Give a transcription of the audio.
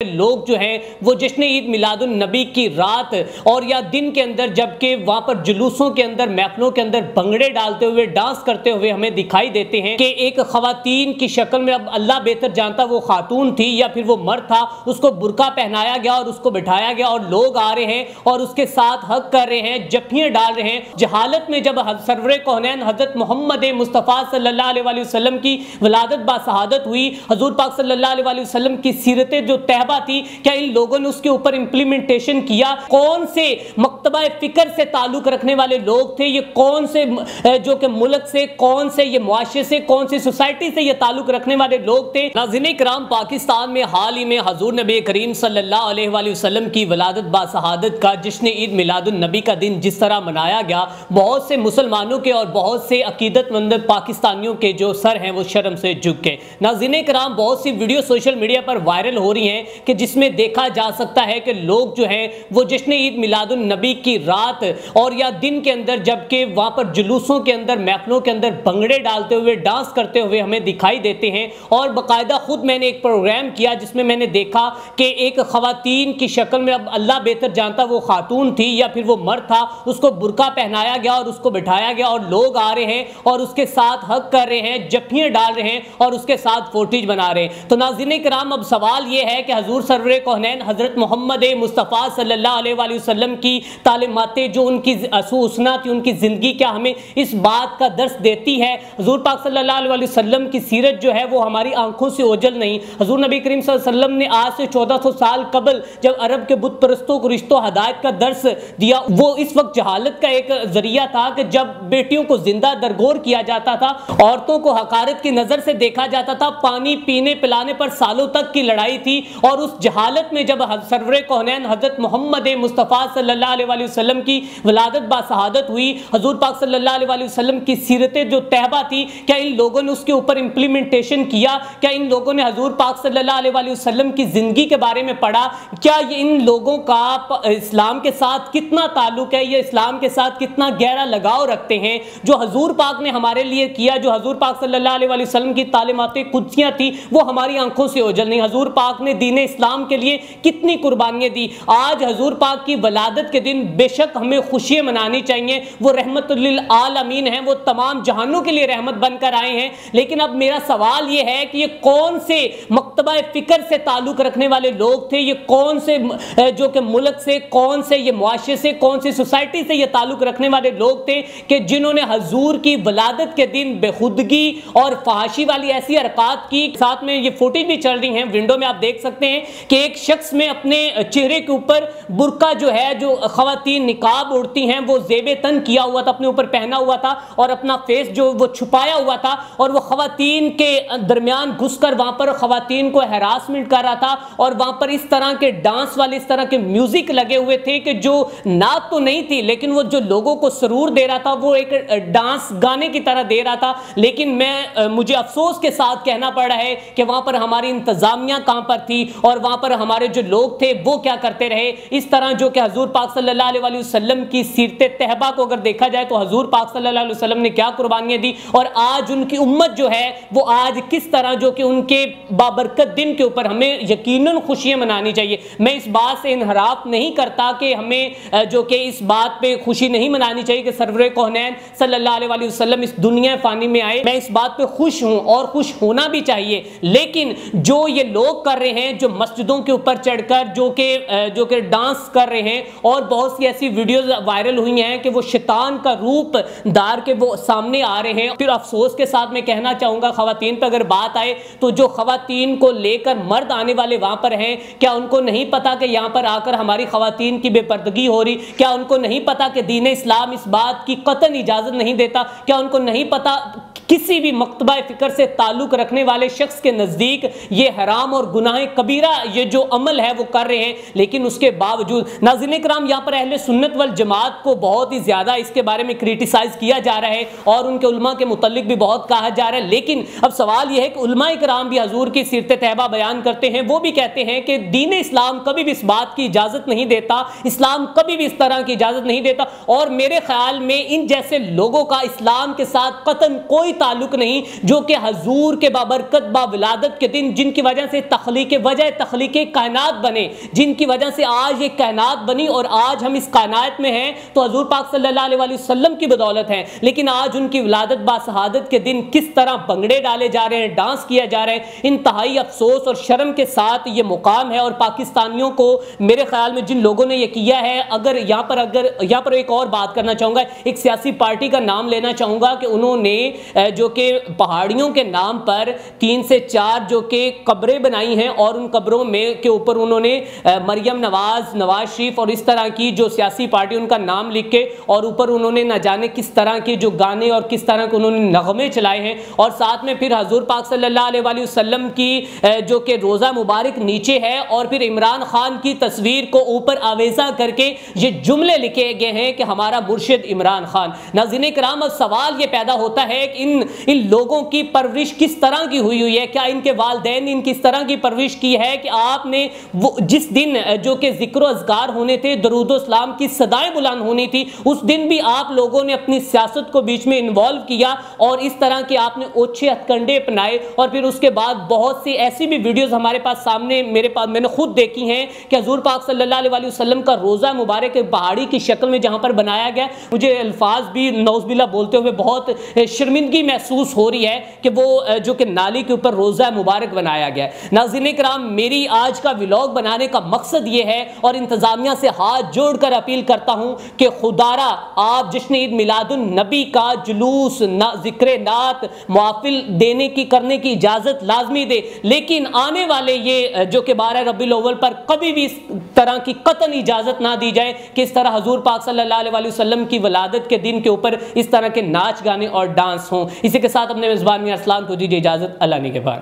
لوگ جو ہیں وہ جشن عید میلاد النبی کی رات اور یا دن کے اندر جبکہ وہاں پر جلوسوں کے اندر محفلوں کے اندر بھنگڑے ڈالتے ہوئے ڈانس کرتے ہوئے ہمیں دکھائی دیتے ہیں کہ ایک خواتین کی شکل میں، اب اللہ بہتر جانتا وہ خاتون تھی یا پھر وہ مرد تھا، اس کو برقع پہنایا گیا اور اس کو بٹھایا گیا اور لوگ آ رہے ہیں اور اس کے ساتھ حق کر رہے ہیں، جفیاں ڈال رہے ہیں۔ جہالت میں جب سرور کونین حضرت محمد مصطفیٰ صلی اللہ علیہ وآلہ وسلم کی ولادت باسعادت ہوئی، حضور پاک صلی اللہ علیہ وآلہ وسلم کی سیرت جو طیبہ تھی، کیا ان لوگوں نے اس کے اوپر امپلیمنٹیشن کیا؟ کون سے مکتبہ فکر سے تعلق رکھنے والے لوگ تھے یہ؟ کون سے جو کہ ملک سے، کون سے یہ معاشرے سے، کون سی سوسائٹی سے یہ تعلق رکھنے والے لوگ تھے؟ ناظرین کرام، پاکستان میں حال ہی میں حضور نبی کریم صلی اللہ علیہ وآلہ وسلم کی ولادت باسعادت کا جشن عید میلاد النبی کا دن جس طرح منایا گیا، بہت سے مسلمانوں کے اور بہت سے عقیدت مند پاکستانیوں کے جو سر ہیں وہ شرم سے جھک گئے۔ ناظرین کرام، بہت سی ویڈیو سوشل میڈیا پر وائرل ہو رہی ہیں کہ جس میں دیکھا جا سکتا ہے کہ لوگ جو ہیں وہ جشن عید میلاد النبی کی رات اور یا دن کے اندر جبکہ وہاں پر جلوسوں کے اندر محفلوں کے اندر بھنگڑے ڈالتے ہوئے ڈانس کرتے ہوئے ہمیں دکھائی دیتے ہیں، اور باقاعدہ خود میں نے ایک پروگرام کیا جس میں میں نے دیکھا کہ ایک خواتین کی شکل میں، اب اللہ بہتر جانتا وہ خاتون تھی یا پھر وہ مرد تھا، اس کو برقع پہنایا گیا اور اس کو بٹھایا گیا اور لوگ آ رہے ہیں اور اس کے ساتھ حق کر رہے ہیں، جفیاں ڈال رہے ہیں اور اس کے ساتھ فوٹیج بنا رہے ہیں۔ تو ناظرین کرام، اب سوال یہ ہے کہ حضور سرور کونین حضرت محمد مصطفیٰ صلی اللہ علیہ وآلہ وسلم کی تعلیماتیں جو ان کی اسوہ تھی، ان کی زندگی کیا ہمیں اس بات کا درس دیتی ہے؟ حضور پاک صلی اللہ علیہ وآلہ وسلم کی سیرت جو ہے وہ ہماری آنکھوں سے اوجھل نہیں۔ حضور نبی کریم صلی اللہ علیہ وسلم نے آج سے 1400 سال قبل جب عرب کے بت پرستوں کو رشتہ و ہدایت کا درس دیا، وہ اس وقت جہالت کا ایک ذریعہ تھا کہ جب بیٹیوں کو زندہ درگور کیا جاتا تھا، عورتوں کو حقارت کی نظر سے دیکھا جاتا تھا، پانی پینے پلانے پر سالوں تک کی لڑائی تھی، اور اس جہالت میں جب سرور کونین حضرت محمد مصطفیٰ صلی اللہ علیہ وآلہ وسلم کی ولادت باسعادت ہوئی، حضور پاک صلی اللہ علیہ وآلہ وسلم کی سیرت جو طیبہ تھی، کیا ان لوگوں نے اس کے اوپر امپلیمنٹیشن کیا؟ کیا ان لوگوں نے حضور پاک صلی اللہ علیہ وآلہ وسلم کی زندگی کے بارے میں پڑھا؟ کیا یہ ان لوگوں کا اسلام کے ساتھ کتنا تعلق ہے، یہ اسلام کے ساتھ کتنا گہرا لگاؤ رکھتے ہیں؟ جو حضور پاک نے ہمارے لیے کیا، جو حضور پاک صلی اللہ علیہ وآلہ وسلم کی تعلیمات قدسیاں تھی، وہ ہماری آنکھوں سے اوجھل نہیں۔ حضور پاک نے دین اسلام کے لیے کتنی قربانیاں دی۔ آج حضور پاک کی ولادت کے دن بے شک ہمیں خوشیاں منانی چاہیے، وہ رحمت للعالمین ہیں، وہ تمام جہانوں کے لیے رحمت بن کر آئے ہیں، لیکن اب میرا سوال یہ ہے کہ یہ کون سے مکتبہ فکر سے تعلق رکھنے والے لوگ تھے؟ یہ کون سے جو کہ ملک سے، کون سے یہ معاشرے سے، کون سی سوسائٹی سے یہ تعلق رکھنے والے لوگ تھے کہ جنہوں نے حضور کی ولادت کے دن بے خودگی اور فحاشی والی ایسی حرکات کی؟ ساتھ میں یہ فوٹیج بھی چل رہی ہیں، ونڈو میں آپ دیکھ سکتے ہیں کہ ایک شخص میں اپنے چہرے کے اوپر برقع جو ہے، جو خواتین نقاب اڑتی ہیں، وہ زیب تن کیا ہوا تھا، اپنے اوپر پہنا ہوا تھا اور اپنا فیس جو وہ چھپایا ہوا تھا، اور وہ خواتین کے درمیان گھس کر وہاں پر خواتین کو ہراسمنٹ کر رہا تھا، اور وہاں پر اس طرح کے ڈانس والے، اس طرح کے میوزک لگے ہوئے تھے کہ جو نعت تو نہیں تھی لیکن وہ جو لوگوں کو سرور دے رہا تھا، وہ ایک ڈانس گانے کی طرح دے رہا تھا۔ لیکن مجھے افسوس کے ساتھ کہنا پڑ رہا ہے کہ وہاں پر ہماری انتظامیہ کہاں پر تھی اور وہاں پر ہمارے جو لوگ تھے وہ کیا کرتے رہے؟ اس طرح جو کہ حضور پاک صلی اللہ علیہ وآلہ وسلم کی سیرت طیبہ کو اگر دیکھا جائے تو حضور پاک صلی اللہ علیہ وسلم نے کیا قربانیاں دی، اور آج ان کی امت جو ہے وہ آج کس طرح جو کہ ان کے بابرکت دن کے اوپر ہمیں یقیناً خوشیاں منانی چاہیے۔ میں اس بات سے انحراف نہیں کرتا کہ ہمیں جو کہ اس بات پہ خوشی نہیں منانی چاہیے کہ سرور کونین صلی اللہ علیہ وآلہ وسلم اس دنیا فانی میں آئے، میں اس بات پہ خوش ہوں اور خوش ہونا بھی چاہیے، لیکن جو یہ لوگ کر رہے ہیں، جو مسجدوں کے اوپر چڑھ کر جو کہ ڈانس کر رہے ہیں، اور بہت سی ایسی ویڈیوز وائرل ہوئی ہیں کہ وہ شیطان کا روپ دار کے وہ سامنے آ رہے ہیں۔ پھر افسوس کے ساتھ میں کہنا چاہوں گا، خواتین پہ اگر بات آئے تو جو خواتین کو لے کر مرد آنے والے وہاں پر ہیں، کیا ان کو نہیں پتا کہ یہاں پر آ کر ہماری خواتین کی بے پردگی ہو رہی؟ کیا ان کو نہیں پتا کہ دین اسلام اس بات کی قطعاً اجازت نہیں دیتا؟ کیا ان کو نہیں پتا کسی بھی مکتبہ فکر سے تعلق رکھنے والے شخص کے نزدیک یہ حرام اور گناہ کبیرہ یہ جو عمل ہے وہ کر رہے ہیں؟ لیکن اس کے باوجود ناظرین کرام، یہاں پر اہل سنت والجماعت کو بہت ہی زیادہ اس کے بارے میں کریٹیسائز کیا جا رہا ہے اور ان کے علماء کے متعلق بھی بہت کہا جا رہا ہے، لیکن اب سوال یہ ہے کہ علماء کرام بھی حضور کی سیرت طیبہ بیان کرتے ہیں، وہ بھی کہتے ہیں کہ دین اسلام کبھی بھی اس بات کی اجازت نہیں دیتا، اسلام کبھی بھی اس طرح کی اجازت نہیں دیتا، اور میرے خیال میں ان جیسے لوگوں کا اسلام کے ساتھ قطعاً کوئی تعلق نہیں جو کہ حضور کے بابرکت باولادت کے دن جن کی وجہ سے تخلیق کائنات بنے، جن کی وجہ سے آج یہ کائنات بنی اور آج ہم اس کائنات میں ہیں تو حضور پاک صلی اللہ علیہ وسلم کی بدولت ہے۔ لیکن آج ان کی ولادت باشہادت کے دن کس طرح بنگڑے ڈالے جا رہے ہیں، ڈانس کیا جا رہا ہے، انتہائی افسوس اور شرم کے ساتھ یہ مقام ہے۔ اور پاکستانیوں کو میرے خیال میں جن لوگوں نے یہ کیا ہے، اگر یہاں پر ایک اور بات کرنا چاہوں گا، ایک سیاسی پارٹی کا نام لینا چاہوں گا کہ انہوں نے جو کہ پہاڑیوں کے نام پر 3 سے 4 جو کہ قبریں بنائی ہیں اور ان قبروں میں کے اوپر انہوں نے مریم نواز شریف اور اس طرح کی جو سیاسی پارٹی ان کا نام لکھ کے اور اوپر انہوں نے نہ جانے کس طرح کے جو گانے اور کس طرح کے انہوں نے نغمے چلائے ہیں، اور ساتھ میں پھر حضور پاک صلی اللہ علیہ وسلم کی جو کہ روزہ مبارک نیچے ہے اور پھر عمران خان کی تصویر کو اوپر آویزہ کر کے یہ جملے لکھے گئے ہیں کہ ہمارا مرشد عمران خان۔ ناظرین کرام، اب سوال یہ پیدا ہوتا ہے کہ ان لوگوں کی پرورش کس طرح کی ہوئی ہے؟ کیا ان کے والدین نے ان کس طرح کی پرورش کی ہے کہ آپ نے جس دن جو کہ ذکر و اذکار ہونے تھے، درود و اسلام کی صدائیں بلند ہونی تھی، اس دن بھی آپ لوگوں نے اپنی سیاست کو بیچ میں انوالو کیا اور اس طرح کے آپ نے اوچھے ہتھ کنڈے اپنائے، اور پھر اس کے بعد بہت سی ایسی بھی ویڈیوز ہمارے پاس سامنے میں نے خود دیکھی ہیں کہ حضور پاک صلی اللہ علیہ وسلم کا روزہ مبارک پہاڑی کی شکل میں جہاں پر بنایا گیا، مجھے الفاظ بھی نعوذ باللہ بولتے ہوئے بہت شرمندگی محسوس ہو رہی ہے کہ وہ جو کہ نالی کے اوپر روزہ مبارک بنایا گیا۔ ناظرین کرام، میری آج کا ولاگ بنانے کا مقصد یہ ہے اور انتظامیہ سے ہاتھ جوڑ کر اپیل کرتا ہوں کہ خدارا آپ جشن عید میلاد النبی کا جلوس، ذکر نعت، محافل کرنے کی اجازت لازمی دے، لیکن آنے والے یہ جو کہ 12 ربیع الاول پر کبھی بھی اس طرح کی قطعاً اجازت نہ دی جائے کہ اس طرح حضور پاک صلی اللہ علیہ وسلم کی ولادت کے دن کے اوپر اس طرح کے ناچ گانے اور ڈانس ہوں۔ اسی کے ساتھ اپنے میزبان میاں ارسلان کو دیجیے اجازت، اللہ نے کے بعد۔